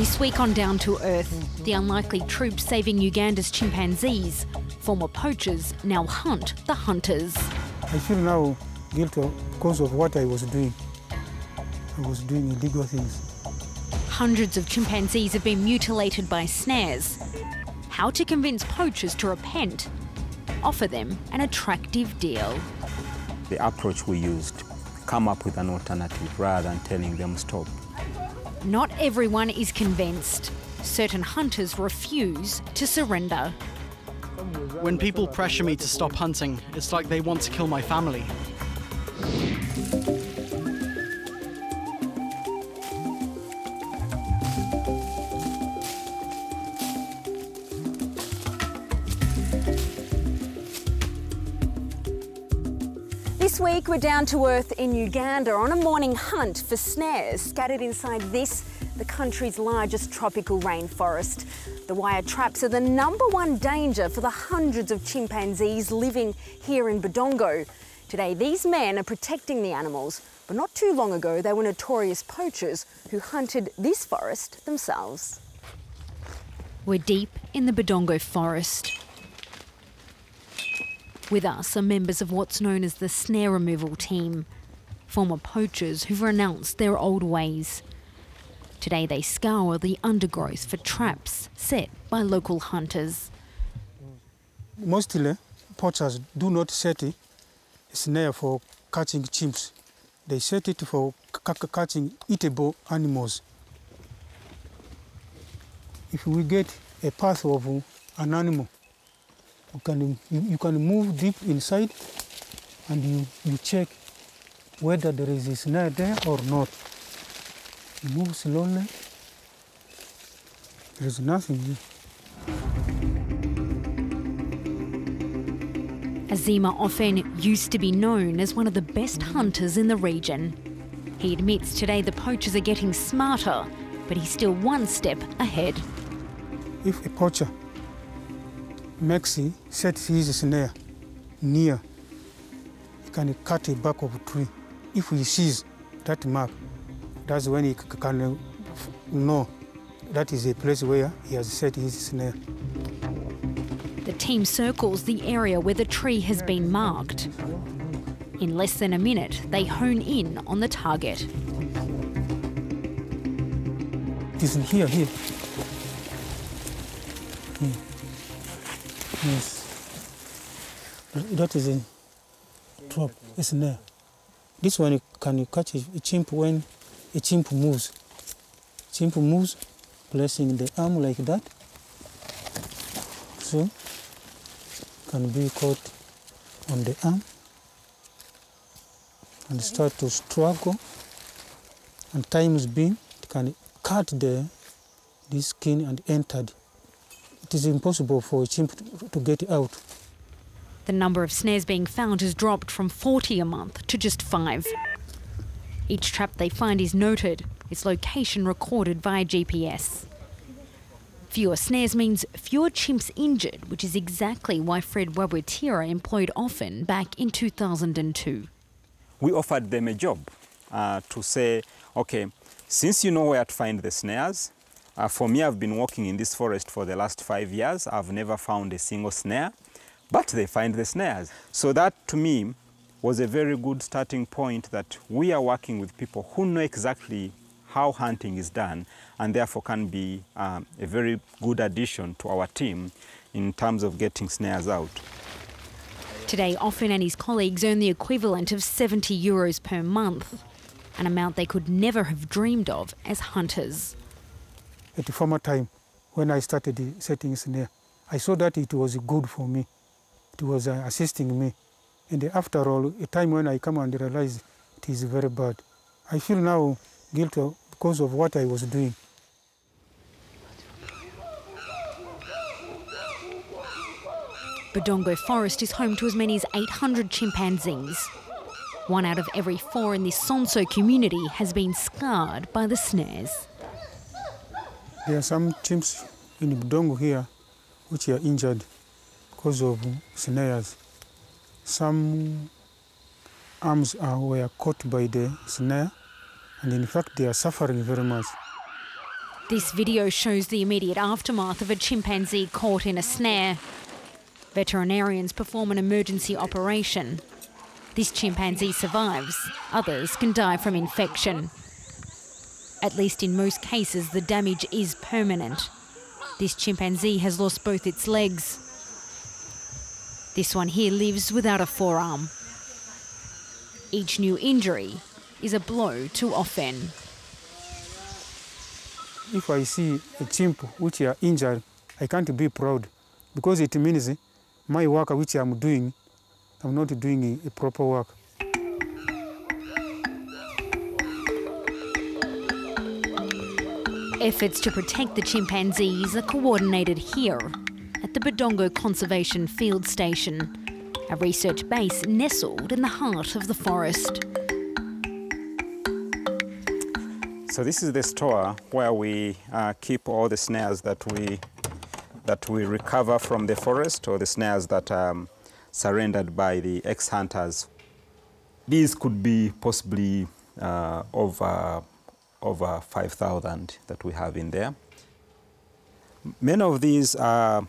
This week on Down to Earth, the unlikely troops saving Uganda's chimpanzees. Former poachers now hunt the hunters. I feel now guilty because of what I was doing. I was doing illegal things. Hundreds of chimpanzees have been mutilated by snares. How to convince poachers to repent? Offer them an attractive deal. The approach we used, come up with an alternative rather than telling them stop. Not everyone is convinced. Certain hunters refuse to surrender. When people pressure me to stop hunting, it's like they want to kill my family. This week we're down to earth in Uganda on a morning hunt for snares scattered inside this, the country's largest tropical rainforest. The wire traps are the #1 danger for the hundreds of chimpanzees living here in BADONGO. Today these men are protecting the animals, but not too long ago they were notorious poachers who hunted this forest themselves. We're deep in the BADONGO forest. With us are members of what's known as the snare removal team, former poachers who've renounced their old ways. Today they scour the undergrowth for traps set by local hunters. Mostly, poachers do not set a snare for catching chimps. They set it for catching eatable animals. If we get a path of an animal, you can move deep inside and you check whether there is a snare there or not. You move slowly. There is nothing here. Azima Ofen used to be known as one of the best hunters in the region. He admits today the poachers are getting smarter, but he's still one step ahead. If a poacher sets his snare near, he can cut a bark of a tree. If he sees that mark, that's when he can know that is a place where he has set his snare. The team circles the area where the tree has been marked. In less than a minute, they hone in on the target. It is here. Yes. That is a trap, a snare. This one can catch a chimp when a chimp moves. Chimp moves, placing the arm like that. So, can be caught on the arm and start to struggle. And times being, it can cut this skin and enter. It is impossible for a chimp to get out. The number of snares being found has dropped from 40 a month to just 5. Each trap they find is noted, its location recorded via GPS. Fewer snares means fewer chimps injured, which is exactly why Fred Wabwetira employed Ofen back in 2002. We offered them a job to say, okay, since you know where to find the snares, for me, I've been working in this forest for the last 5 years. I've never found a single snare, but they find the snares. So that, to me, was a very good starting point that we are working with people who know exactly how hunting is done and therefore can be a very good addition to our team in terms of getting snares out. Today, Ofen and his colleagues earn the equivalent of €70 per month, an amount they could never have dreamed of as hunters. At the former time, when I started setting snare, I saw that it was good for me. It was assisting me. And after all, a time when I come and realize it is very bad. I feel now guilty because of what I was doing. BADONGO Forest is home to as many as 800 chimpanzees. 1 out of every 4 in this Sonso community has been scarred by the snares. There are some chimps in BADONGO here which are injured because of snares. Some arms were caught by the snare, and in fact they are suffering very much. This video shows the immediate aftermath of a chimpanzee caught in a snare. Veterinarians perform an emergency operation. This chimpanzee survives. Others can die from infection. At least in most cases, the damage is permanent. This chimpanzee has lost both its legs. This one here lives without a forearm. Each new injury is a blow to offend. If I see a chimp which are injured, I can't be proud because it means my work which I'm doing, I'm not doing a proper work. Efforts to protect the chimpanzees are coordinated here at the BADONGO Conservation Field Station, a research base nestled in the heart of the forest. So this is the store where we keep all the snares that we recover from the forest, or the snares that are surrendered by the ex-hunters. These could be possibly over 5,000 that we have in there. Many of these are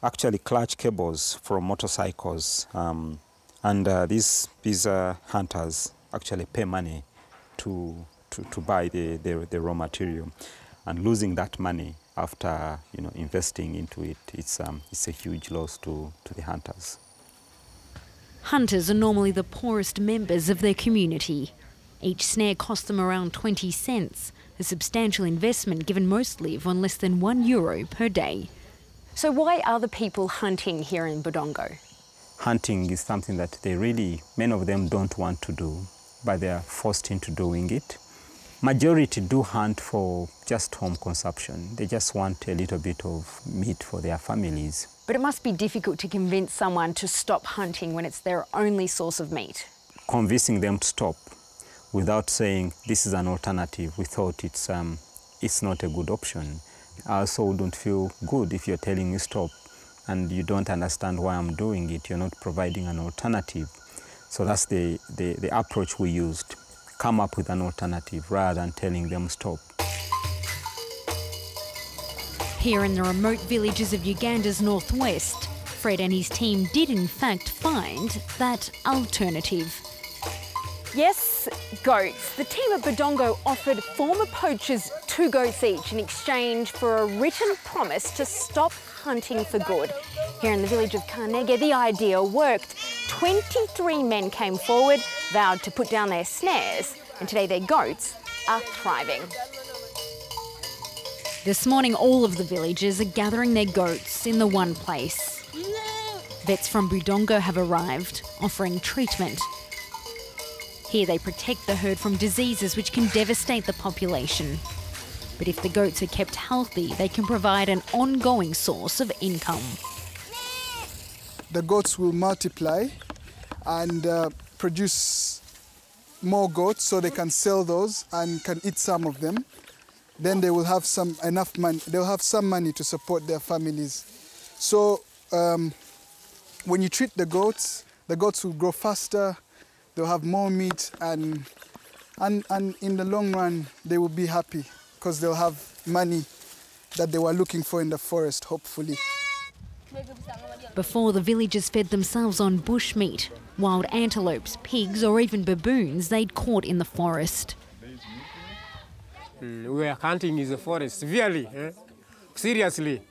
actually clutch cables from motorcycles, and these hunters actually pay money to buy the raw material, and losing that money after investing into it, it's a huge loss to the hunters. Hunters are normally the poorest members of their community. Each snare costs them around 20 cents, a substantial investment given most live on less than €1 per day. So why are the people hunting here in BADONGO? Hunting is something that many of them don't want to do, but they are forced into doing it. Majority do hunt for just home consumption. They just want a little bit of meat for their families. But it must be difficult to convince someone to stop hunting when it's their only source of meat. Convincing them to stop without saying this is an alternative, we thought it's not a good option. I also wouldn't feel good if you're telling me stop and you don't understand why I'm doing it. You're not providing an alternative. So that's the approach we used. Come up with an alternative rather than telling them stop. Here in the remote villages of Uganda's northwest, Fred and his team did in fact find that alternative. Yes, goats. The team at BADONGO offered former poachers 2 goats each in exchange for a written promise to stop hunting for good. Here in the village of Karnege, the idea worked. 23 men came forward, vowed to put down their snares, and today their goats are thriving. This morning, all of the villagers are gathering their goats in the one place. Vets from BADONGO have arrived, offering treatment. Here they protect the herd from diseases which can devastate the population. But if the goats are kept healthy, they can provide an ongoing source of income. The goats will multiply and produce more goats so they can sell those and can eat some of them. Then they will have enough money. They'll have some money to support their families. So when you treat the goats will grow faster. They'll have more meat, and in the long run, they will be happy because they'll have money that they were looking for in the forest, hopefully. Before, the villagers fed themselves on bushmeat, wild antelopes, pigs, or even baboons they'd caught in the forest. We were hunting in the forest severely, seriously.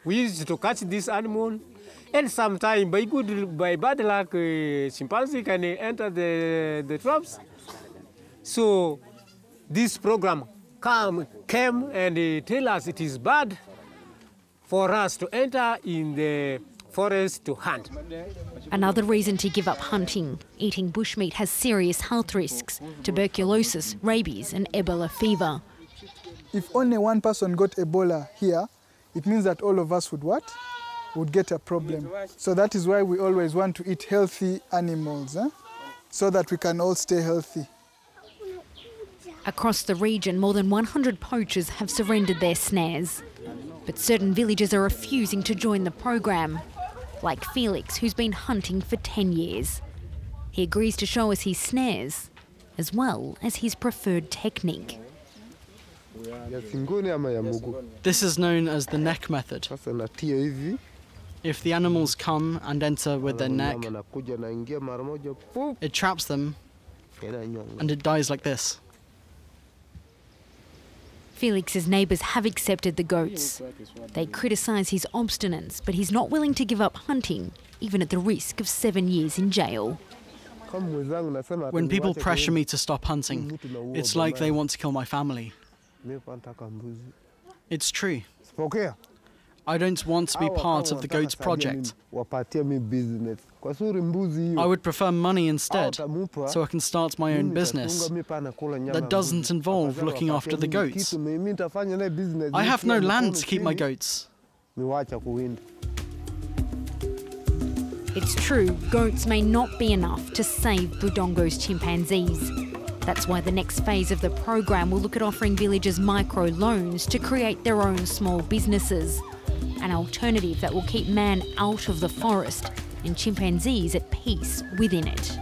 We used to catch this animal. And sometimes, by bad luck, chimpanzee can enter the traps. So this program came and tell us it is bad for us to enter in the forest to hunt. Another reason to give up hunting. Eating bushmeat has serious health risks: tuberculosis, rabies and Ebola fever. If only one person got Ebola here, it means that all of us would get a problem. So that is why we always want to eat healthy animals, so that we can all stay healthy. Across the region, more than 100 poachers have surrendered their snares. But certain villagers are refusing to join the program, like Felix, who's been hunting for 10 years. He agrees to show us his snares, as well as his preferred technique. This is known as the neck method. If the animals come and enter with their neck, it traps them and it dies like this. Felix's neighbours have accepted the goats. They criticise his obstinance, but he's not willing to give up hunting, even at the risk of 7 years in jail. When people pressure me to stop hunting, it's like they want to kill my family. It's true. I don't want to be part of the goats project. I would prefer money instead, so I can start my own business that doesn't involve looking after the goats. I have no land to keep my goats. It's true, goats may not be enough to save Budongo's chimpanzees. That's why the next phase of the program will look at offering villagers micro-loans to create their own small businesses. An alternative that will keep man out of the forest and chimpanzees at peace within it.